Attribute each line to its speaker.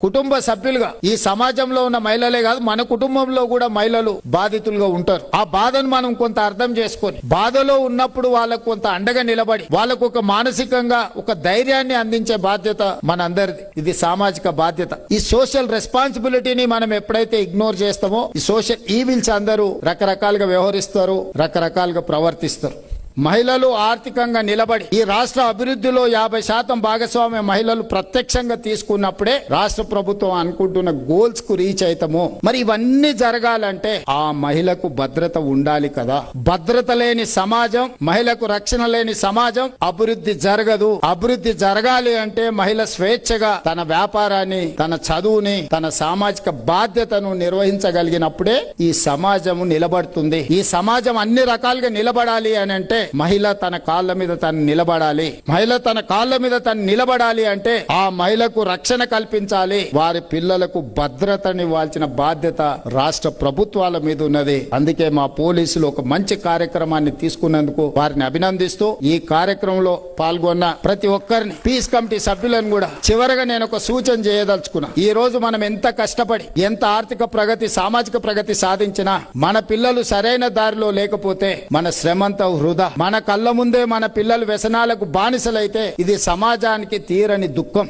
Speaker 1: కుటుంబ సభ్యులుగా ఈ సమాజంలో ఉన్న మహిళలే కాదు, మన కుటుంబంలో కూడా మహిళలు బాధితులుగా ఉంటారు. ఆ బాధను మనం కొంత అర్థం చేసుకొని, బాధలో ఉన్నప్పుడు వాళ్ళకు కొంత అండగా నిలబడి, వాళ్ళకు ఒక మానసికంగా ఒక ధైర్యాన్ని అందించే బాధ్యత మనందరిది. ఇది సామాజిక బాధ్యత. ఈ సోషల్ రెస్పాన్సిబిలిటీని మనం ఎప్పుడైతే ఇగ్నోర్ చేస్తామో, ఈ సోషల్ ఈవిల్స్ అందరూ రకరకాలుగా వ్యవహరిస్తారు, రకరకాలుగా ప్రవర్తిస్తారు. మహిళలు ఆర్థికంగా నిలబడి ఈ రాష్ట్ర అభివృద్ధిలో 50% భాగస్వామ్య మహిళలు ప్రత్యక్షంగా తీసుకున్నప్పుడే రాష్ట్ర ప్రభుత్వం అనుకుంటున్న గోల్స్ కు రీచ్ అవుతాము. మరి ఇవన్నీ జరగాలంటే ఆ మహిళకు భద్రత ఉండాలి కదా. భద్రత లేని సమాజం, మహిళకు రక్షణ లేని సమాజం అభివృద్ధి జరగదు. అభివృద్ధి జరగాలి అంటే మహిళ స్వేచ్ఛగా తన వ్యాపారాన్ని, తన చదువుని, తన సామాజిక బాధ్యతను నిర్వహించగలిగినప్పుడే ఈ సమాజం నిలబడుతుంది. ఈ సమాజం అన్ని రకాలుగా నిలబడాలి అని అంటే మహిళ తన కాళ్ళ మీద తను నిలబడాలి. మహిళ తన కాళ్ళ మీద తను నిలబడాలి అంటే ఆ మహిళకు రక్షణ కల్పించాలి. వారి పిల్లలకు భద్రతనివ్వాల్సిన బాధ్యత రాష్ట్ర ప్రభుత్వాల మీద ఉన్నది. అందుకే మా పోలీసులు ఒక మంచి కార్యక్రమాన్ని తీసుకున్నందుకు వారిని అభినందిస్తూ, ఈ కార్యక్రమంలో పాల్గొన్న ప్రతి ఒక్కరిని, పీస్ కమిటీ సభ్యులను కూడా చివరగా నేను ఒక సూచన చేయదలుచుకున్నా. ఈ రోజు మనం ఎంత కష్టపడి, ఎంత ఆర్థిక ప్రగతి, సామాజిక ప్రగతి సాధించినా మన పిల్లలు సరైన దారిలో లేకపోతే మన శ్రమంతా వృధా. మన కళ్ళ ముందే మన పిల్లలు వ్యసనాలకు బానిసలైతే ఇది సమాజానికి తీరని దుఃఖం.